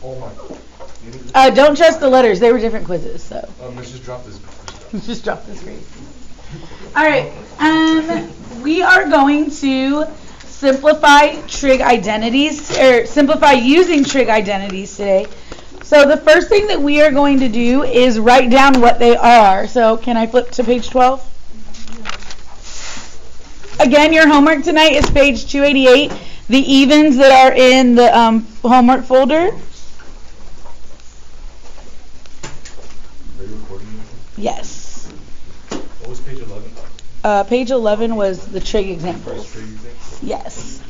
Oh my. Don't trust the letters. They were different quizzes, so. Let's just drop this. Just drop the screen. All right. We are going to simplify trig identities, or simplify using trig identities today. So the first thing that we are going to do is write down what they are. So can I flip to page 12? Again, your homework tonight is page 288. The evens that are in the homework folder. Are you recording? Yes. What was page 11? Page 11 was the trig examples. Yes.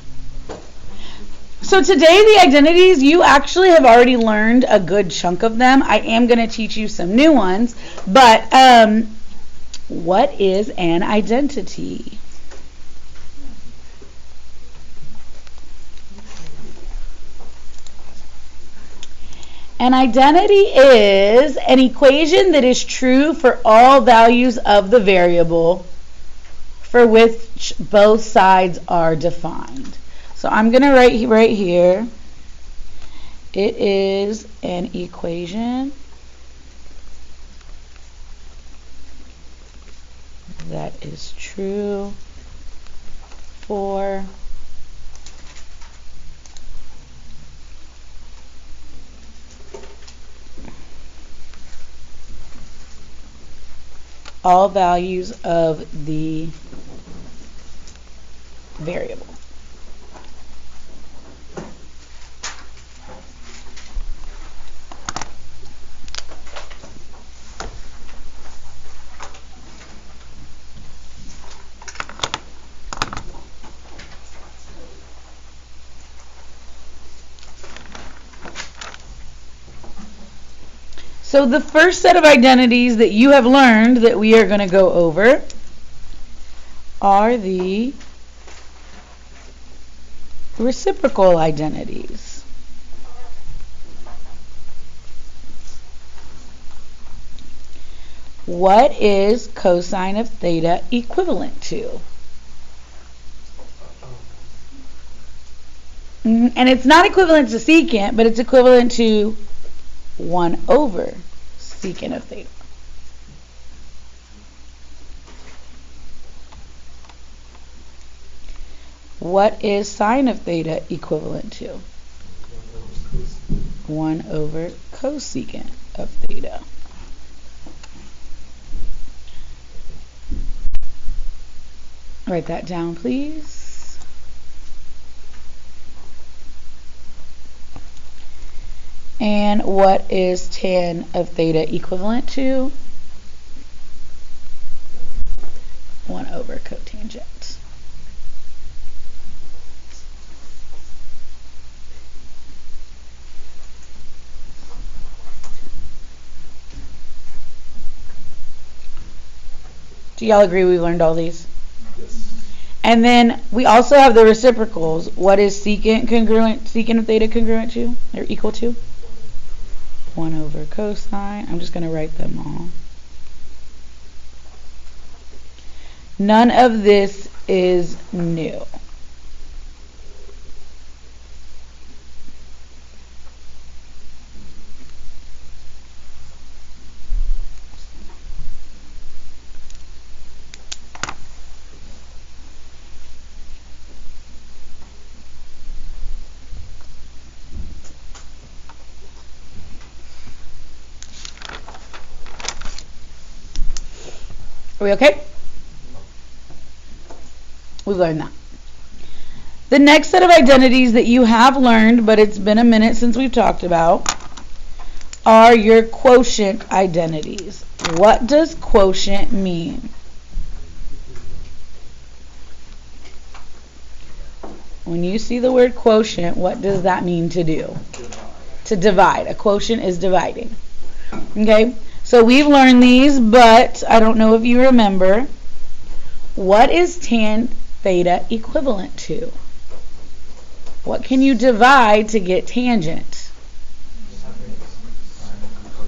So today the identities, you actually have already learned a good chunk of them. I am going to teach you some new ones, but what is an identity? An identity is an equation that is true for all values of the variable for which both sides are defined. So I'm going to write right here, it is an equation that is true for all values of the variable. So the first set of identities that you have learned that we are going to go over are the reciprocal identities. What is cosine of theta equivalent to? And it's not equivalent to secant, but it's equivalent to 1 over secant of theta. What is sine of theta equivalent to? 1 over cosecant of theta. Write that down, please. And what is tan of theta equivalent to? 1 over cotangent. Do y'all agree we learned all these? Yes. And then we also have the reciprocals. What is secant of theta congruent to, or equal to? 1 over cosine. I'm just going to write them all. None of this is new. Are we okay? We've learned that. The next set of identities that you have learned, but it's been a minute since we've talked about, are your quotient identities. What does quotient mean? When you see the word quotient, what does that mean to do? To divide. A quotient is dividing. Okay? So we've learned these, but I don't know if you remember. What is tan theta equivalent to? What can you divide to get tangent?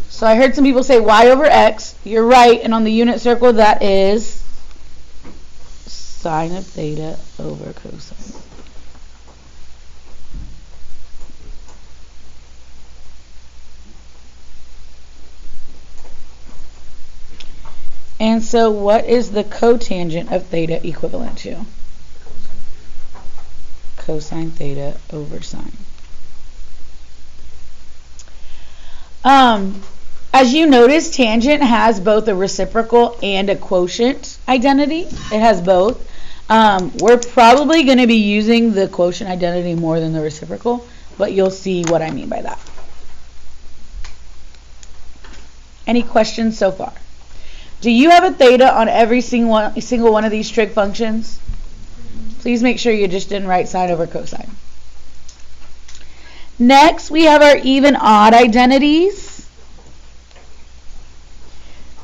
So I heard some people say y over x. You're right, and on the unit circle that is sine of theta over cosine. And so what is the cotangent of theta equivalent to? Cosine theta over sine. As you notice, tangent has both a reciprocal and a quotient identity. It has both. We're probably going to be using the quotient identity more than the reciprocal, but you'll see what I mean by that. Any questions so far? Do you have a theta on every single one of these trig functions? Please make sure you just didn't write sine over cosine. Next, we have our even odd identities.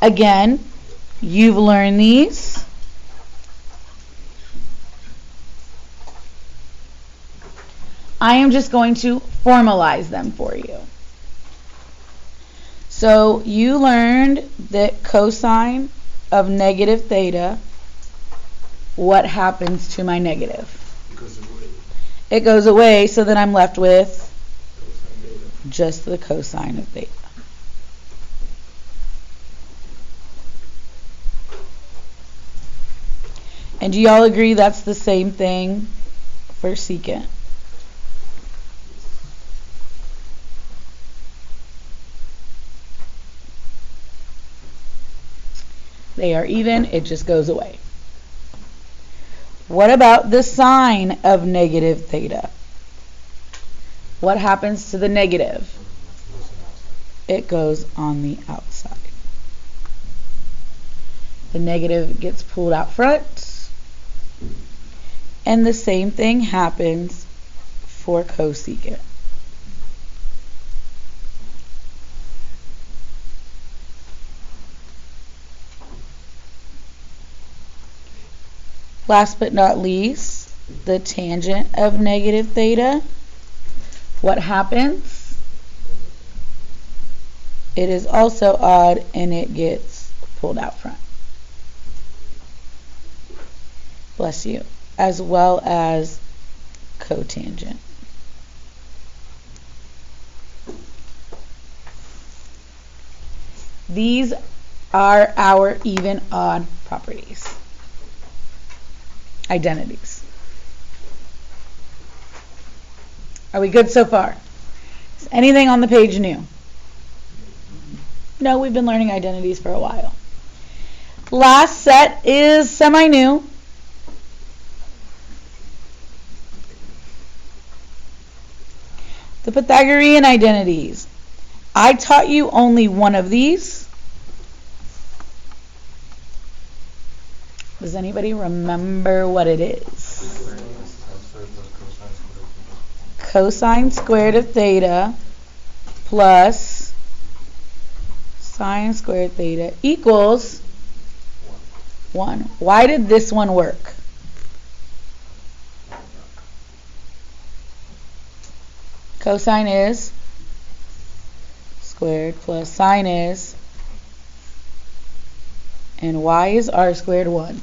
Again, you've learned these. I am just going to formalize them for you. So you learned that cosine of negative theta, what happens to my negative? It goes away, so then I'm left with just the cosine of theta. And do y'all agree that's the same thing for secant? They are even, it just goes away. What about the sine of negative theta? What happens to the negative? It goes on the outside. The negative gets pulled out front. And the same thing happens for cosecant. Last but not least, the tangent of negative theta. What happens? It is also odd and it gets pulled out front. Bless you. As well as cotangent. These are our even odd properties. Identities. Are we good so far? Is anything on the page new? No, we've been learning identities for a while. Last set is semi-new. The Pythagorean identities. I taught you only one of these. Does anybody remember what it is? Cosine squared of theta plus sine squared theta equals 1. Why did this one work? Cosine is squared plus sine is, and y is r squared 1.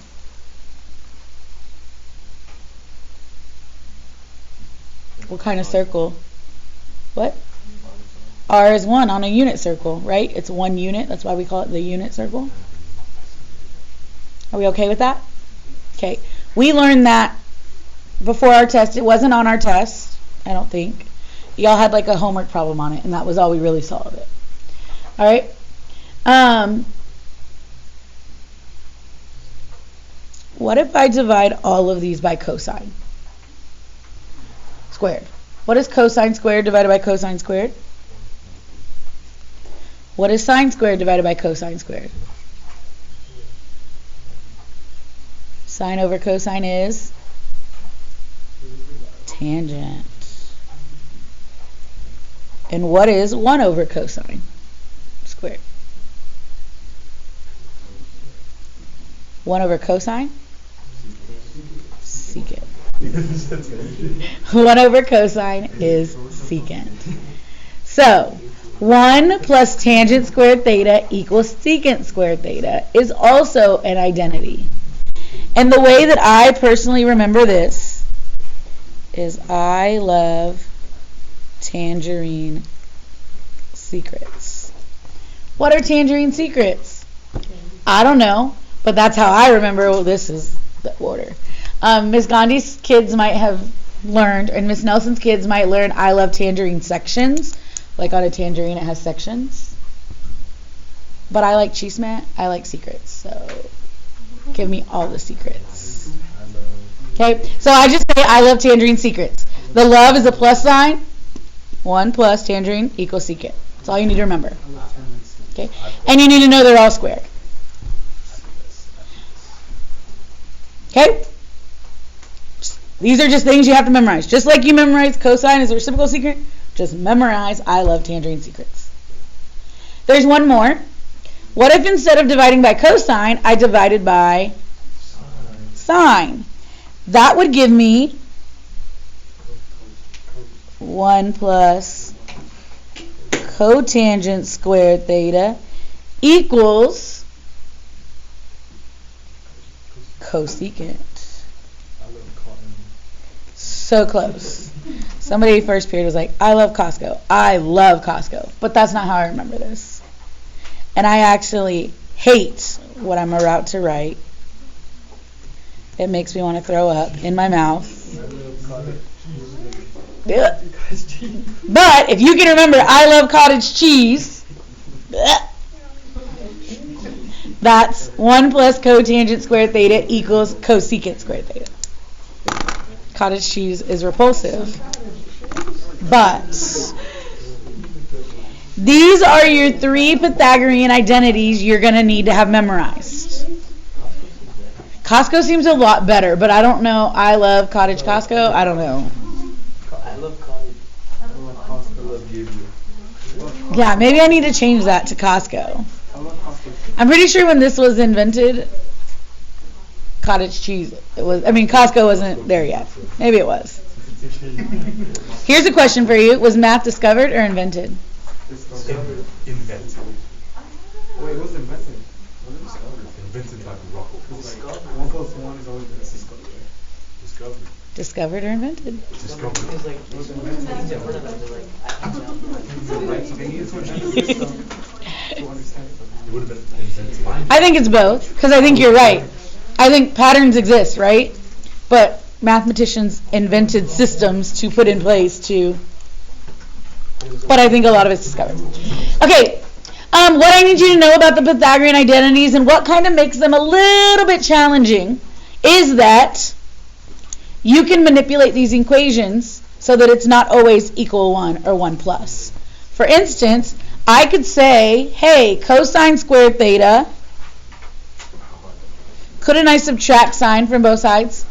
What kind of circle? What? R is 1 on a unit circle, right? It's 1 unit. That's why we call it the unit circle. Are we okay with that? Okay. We learned that before our test. It wasn't on our test, I don't think. Y'all had like a homework problem on it, and that was all we really saw of it. All right. What if I divide all of these by cosine squared? What is cosine squared divided by cosine squared? What is sine squared divided by cosine squared? Sine over cosine is tangent. And what is 1 over cosine squared? 1 over cosine? Secant. 1 over cosine is secant. So, 1 plus tangent squared theta equals secant squared theta is also an identity. And the way that I personally remember this is I love tangerine secrets. What are tangerine secrets? I don't know, but that's how I remember. Well, this is the order. Miss Gandhi's kids might have learned, and Miss Nelson's kids might learn, I love tangerine sections. Like on a tangerine, it has sections. But I like cheese mat. I like secrets. So give me all the secrets. Okay, so I just say I love tangerine secrets. The love is a plus sign. 1 plus tangerine equals secret. That's all you need to remember. Okay, and you need to know they're all squared. Okay? These are just things you have to memorize. Just like you memorize cosine is a reciprocal secret, just memorize I love tangerine secrets. There's one more. What if instead of dividing by cosine, I divided by sine? That would give me 1 plus cotangent squared theta equals cosecant. So close. Somebody first period was like, I love Costco. I love Costco. But that's not how I remember this. And I actually hate what I'm about to write. It makes me want to throw up in my mouth. Ugh. But if you can remember, I love cottage cheese. That's 1 plus cotangent squared theta equals cosecant squared theta. Cottage cheese is repulsive. But these are your 3 Pythagorean identities you're going to need to have memorized. Costco seems a lot better, but I don't know. I love cottage Costco. I don't know. I love cottage. I love Costco. I love you. Yeah, maybe I need to change that to Costco. I love Costco. I'm pretty sure when this was invented, cottage cheese, Costco wasn't there yet. Maybe it was. Here's a question for you. Was math discovered or invented? Invented. Wait, what's invented? Invented by Rocco. 1 plus 1 is always been discovered. Discovered. Discovered or invented? Discovered. It's like, it was invented. They're like, It would have been invented. I think it's both, because I think you're right. I think patterns exist, right? But mathematicians invented systems to put in place to, but I think a lot of it's discovered. Okay, what I need you to know about the Pythagorean identities and what kind of makes them a little bit challenging is that you can manipulate these equations so that it's not always equal 1 or 1 plus. For instance, I could say, hey, cosine squared theta, couldn't I subtract sine from both sides?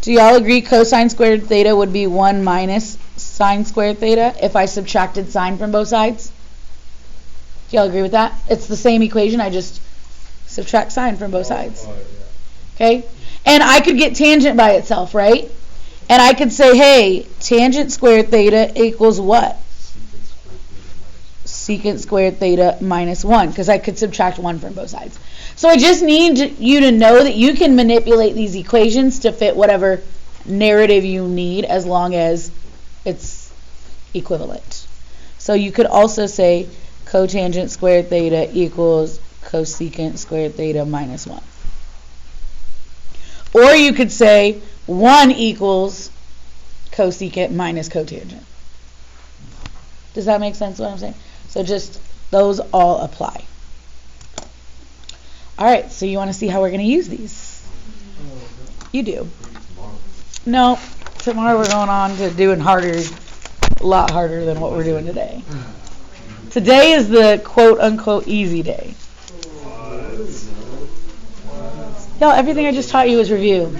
Do y'all agree cosine squared theta would be 1 minus sine squared theta if I subtracted sine from both sides? Do y'all agree with that? It's the same equation, I just subtract sine from both sides. Okay? And I could get tangent by itself, right? And I could say, hey, tangent squared theta equals what? Secant squared theta minus 1, because I could subtract 1 from both sides. So I just need you to know that you can manipulate these equations to fit whatever narrative you need as long as it's equivalent. So you could also say cotangent squared theta equals cosecant squared theta minus 1. Or you could say 1 equals cosecant minus cotangent. Does that make sense what I'm saying? So just those all apply. All right, so you want to see how we're going to use these? You do. No, tomorrow we're going on to doing harder, a lot harder than what we're doing today. Today is the quote-unquote easy day. Y'all, everything I just taught you was review.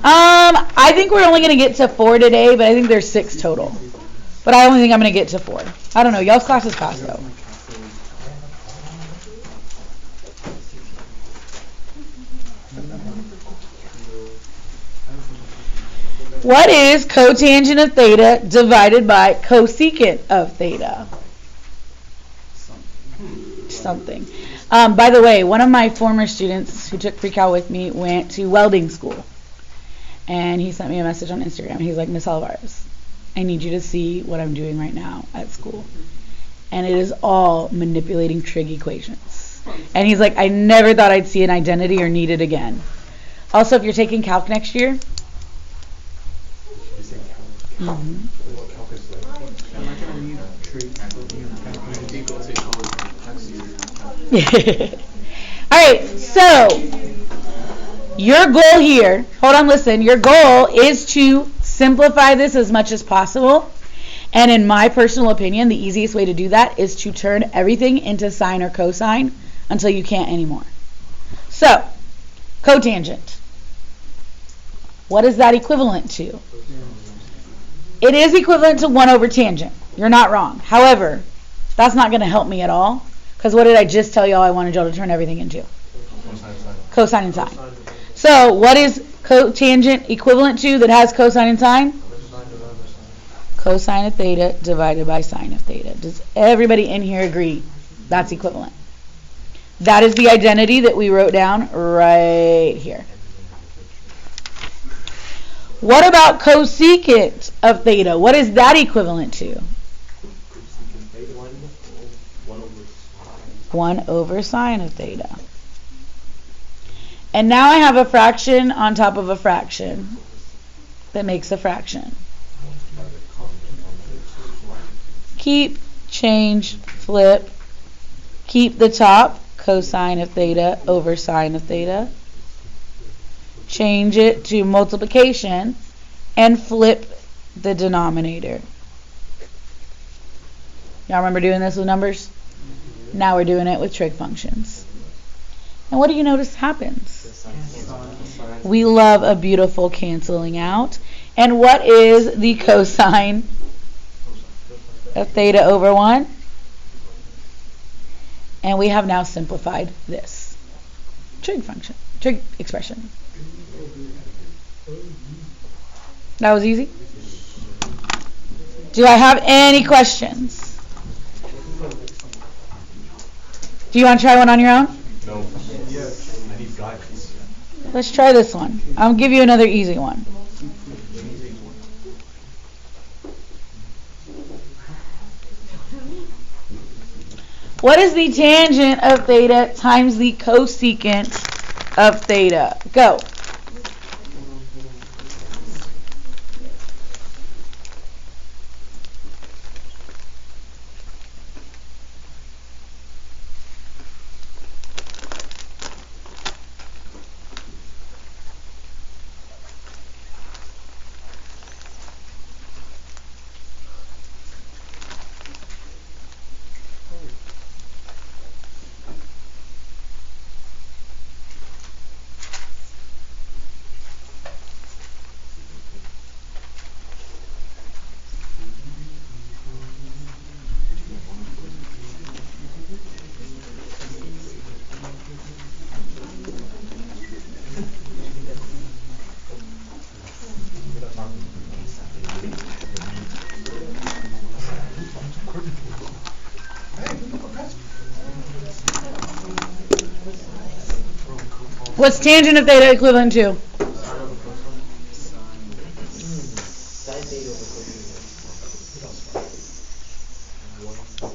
I think we're only going to get to 4 today, but I think there's 6 total. But I only think I'm going to get to 4. I don't know. Y'all's class is fast, though. What is cotangent of theta divided by cosecant of theta? Something. By the way, one of my former students who took pre-cal with me went to welding school. And he sent me a message on Instagram. He's like, Miss Alvarez, I need you to see what I'm doing right now at school. And it is all manipulating trig equations. And he's like, I never thought I'd see an identity or need it again. Also, if you're taking calc next year, What calc is like? Am I gonna need trig? Alright, so your goal here, hold on, listen, your goal is to simplify this as much as possible. And in my personal opinion, the easiest way to do that is to turn everything into sine or cosine until you can't anymore. So, cotangent. What is that equivalent to? It is equivalent to 1 over tangent. You're not wrong. However, that's not going to help me at all. Because what did I just tell y'all I wanted y'all to turn everything into? Cosine and sine. So, what is cotangent equivalent to that has cosine and sine? Cosine of theta divided by sine of theta. Does everybody in here agree that's equivalent? That is the identity that we wrote down right here. What about cosecant of theta? What is that equivalent to? 1 over sine of theta. And now I have a fraction on top of a fraction that makes a fraction. Keep, change, flip. Keep the top, cosine of theta over sine of theta. Change it to multiplication and flip the denominator. Y'all remember doing this with numbers? Now we're doing it with trig functions. And what do you notice happens? We love a beautiful canceling out. And what is the cosine of theta over 1? And we have now simplified this trig function, trig expression. That was easy. Do I have any questions? Do you want to try one on your own? No. Yes. I need guidance. Let's try this one. I'll give you another easy one. What is the tangent of theta times the cosecant of theta? Go. What's tangent of theta equivalent to?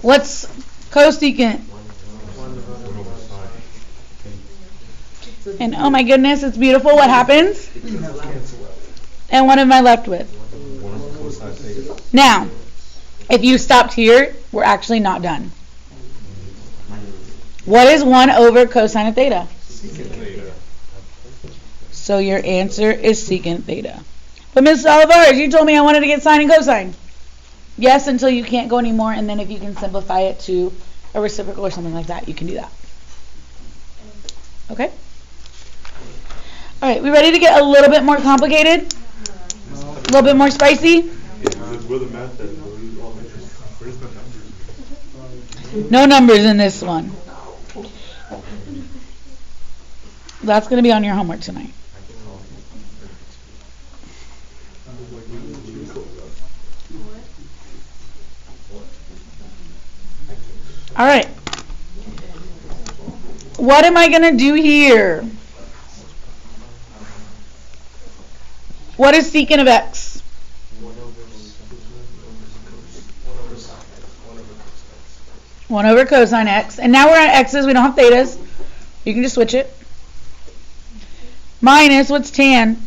What's cosecant? And oh my goodness, it's beautiful. What happens? And what am I left with? Now, if you stopped here, we're actually not done. What is 1 over cosine of theta? So your answer is secant theta. But Ms. Olivares, you told me I wanted to get sine and cosine. Yes, until you can't go anymore, and then if you can simplify it to a reciprocal or something like that, you can do that. Okay? All right, we ready to get a little bit more complicated? A little bit more spicy? Where the math at? Where's the numbers? No numbers in this one. That's going to be on your homework tonight. All right. What am I going to do here? What is secant of x? 1 over cosine x. And now we're on x's. We don't have thetas. You can just switch it. Minus, what's tan?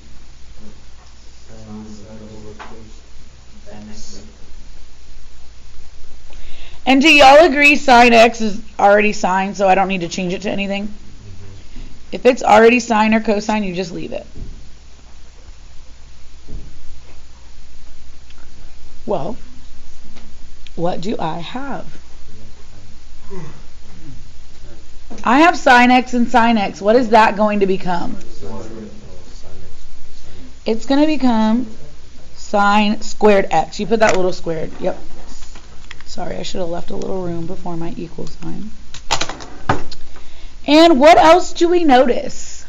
And do y'all agree sine x is already sine, so I don't need to change it to anything? If it's already sine or cosine, you just leave it. Well, what do I have? I have sine x and sine x. What is that going to become? It's going to become sine squared x. You put that little squared. Yep. Sorry, I should have left a little room before my equal sign. And what else do we notice?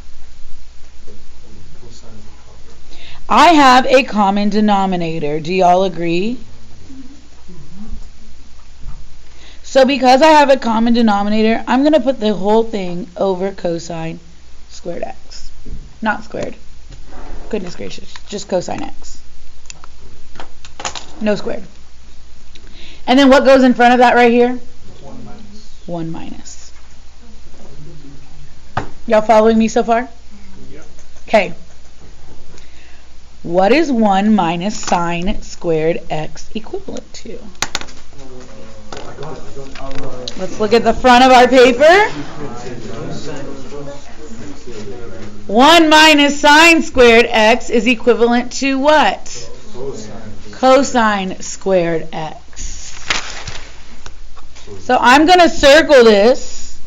I have a common denominator. Do y'all agree? So because I have a common denominator, I'm going to put the whole thing over cosine squared x. Not squared. Goodness gracious. Just cosine x. No squared. And then what goes in front of that right here? 1 minus. 1 minus. Y'all following me so far? Yeah. Okay. What is 1 minus sine squared x equivalent to? Let's look at the front of our paper. 1 minus sine squared x is equivalent to what? Cosine squared x. So I'm going to circle this.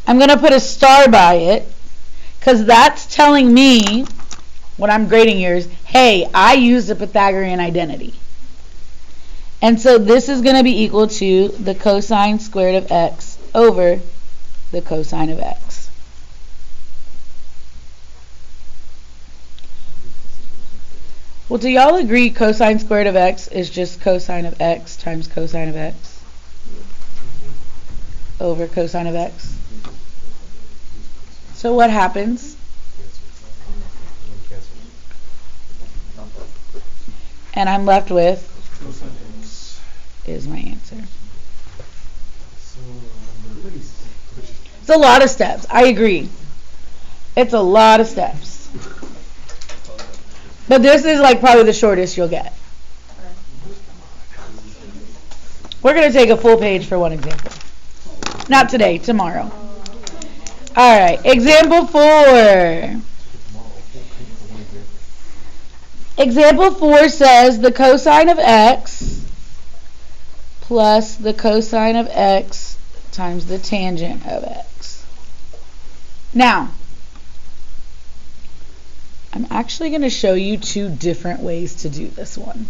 I'm going to put a star by it because that's telling me, what I'm grading here is, hey, I used a Pythagorean identity. And so this is going to be equal to the cosine squared of x over the cosine of x. Well, do y'all agree cosine squared of x is just cosine of x times cosine of x over cosine of x? So what happens? And I'm left with is my answer. It's a lot of steps. I agree. It's a lot of steps. But this is like probably the shortest you'll get. We're going to take a full page for one example. Not today, tomorrow. All right, example 4. Example 4 says the cosine of x plus the cosine of x times the tangent of x. Now, I'm actually going to show you 2 different ways to do this one.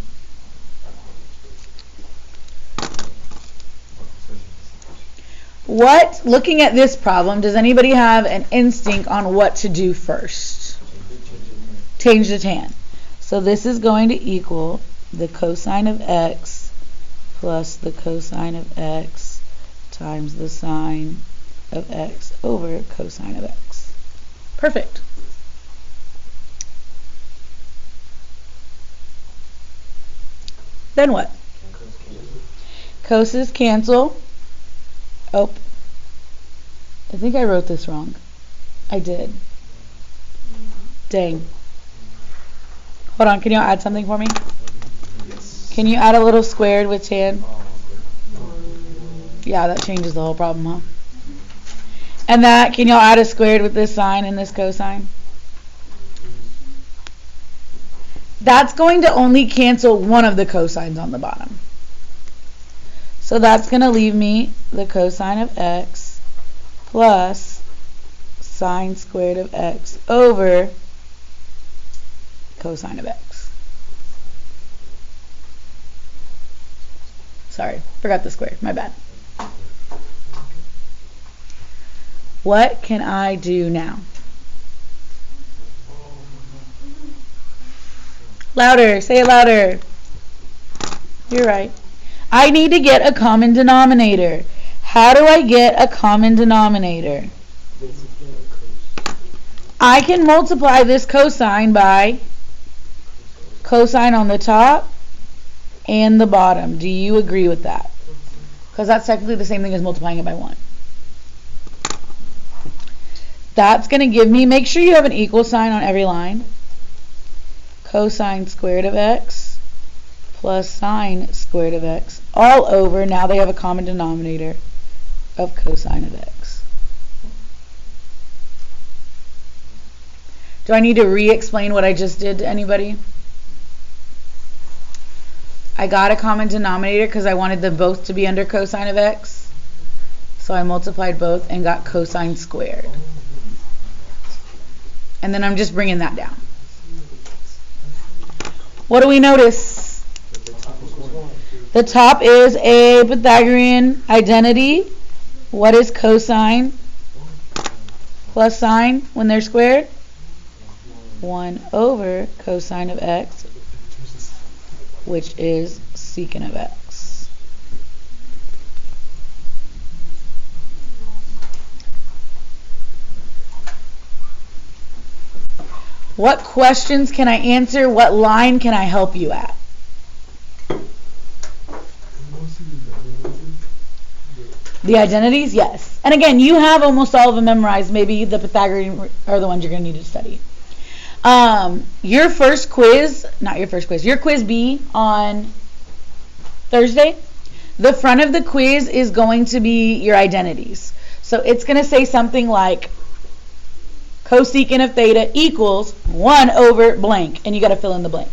Looking at this problem, does anybody have an instinct on what to do first? Change the tan. So this is going to equal the cosine of x plus the cosine of x times the sine of x over cosine of x. Perfect. Then what? Coses cancel. Oh, I think I wrote this wrong. I did. Dang. Hold on, can you add something for me? Yes. Can you add a little squared with tan? Yeah, that changes the whole problem, huh? And that, can y'all add a squared with this sine and this cosine? That's going to only cancel one of the cosines on the bottom. So that's going to leave me the cosine of x plus sine squared of x over cosine of x. Sorry, forgot the square. My bad. What can I do now? Louder. Say it louder. You're right. I need to get a common denominator. How do I get a common denominator? I can multiply this cosine by cosine on the top and the bottom. Do you agree with that? because that's technically the same thing as multiplying it by 1. That's going to give me, make sure you have an equal sign on every line, cosine squared of x plus sine squared of x, all over, now they have a common denominator of cosine of x. Do I need to re-explain what I just did to anybody? I got a common denominator because I wanted them both to be under cosine of x. So I multiplied both and got cosine squared. And then I'm just bringing that down. What do we notice? The top is a Pythagorean identity. What is cosine plus sine when they're squared? 1 over cosine of x, which is secant of x. What questions can I answer? What line can I help you at? The identities? Yes. And again, you have almost all of them memorized. Maybe the Pythagorean are the ones you're going to need to study. Your quiz B on Thursday, the front of the quiz is going to be your identities. So it's going to say something like cosecant of theta equals 1 over blank, and you got to fill in the blank.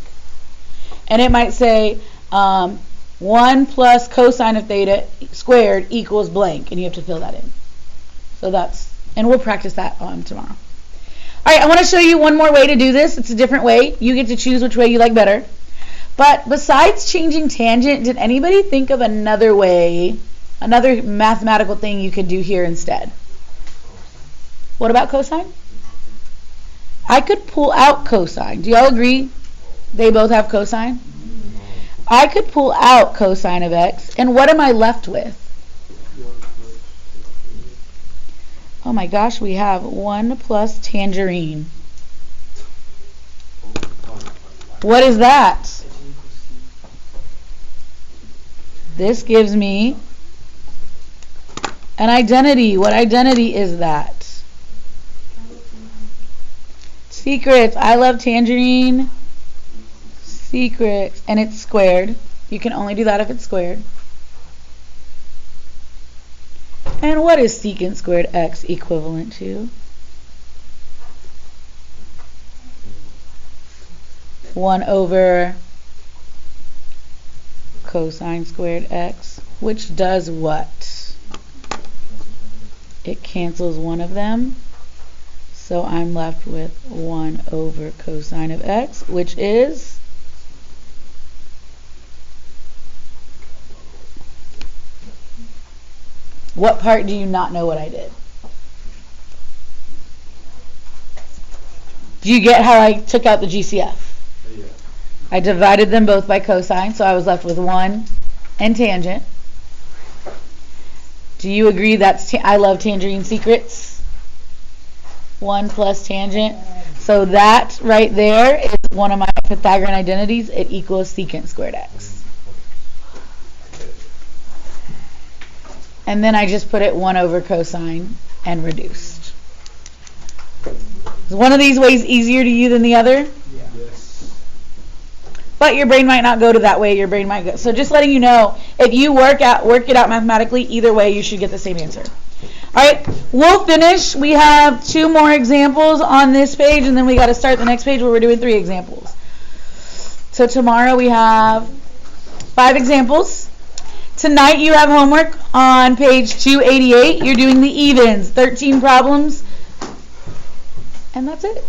And it might say 1 plus cosine of theta squared equals blank, and you have to fill that in. So and we'll practice that tomorrow. All right, I want to show you one more way to do this. It's a different way. You get to choose which way you like better. But besides changing tangent, did anybody think of another way, another mathematical thing you could do here instead? What about cosine? I could pull out cosine. Do y'all agree they both have cosine? I could pull out cosine of x, and what am I left with? Oh my gosh, we have 1 plus tangerine. What is that? This gives me an identity. What identity is that? Secrets. I love tangerine. Secrets. And it's squared. You can only do that if it's squared. And what is secant squared x equivalent to? 1 over cosine squared x, which does what? It cancels one of them. So I'm left with 1 over cosine of x, which is what part do you not know what I did? Do you get how I took out the GCF? Yeah. I divided them both by cosine, so I was left with 1 and tangent. Do you agree that's I love tangerine secrets? 1 plus tangent. So that right there is one of my Pythagorean identities. It equals secant squared x. And then I just put it 1 over cosine and reduced. Is one of these ways easier to you than the other? Yeah. Yes. But your brain might not go to that way. Your brain might go. So just letting you know, if you work it out mathematically, either way you should get the same answer. All right, we'll finish. We have 2 more examples on this page, and then we got to start the next page where we're doing 3 examples. So tomorrow we have 5 examples. Tonight you have homework on page 288. You're doing the evens, 13 problems, and that's it.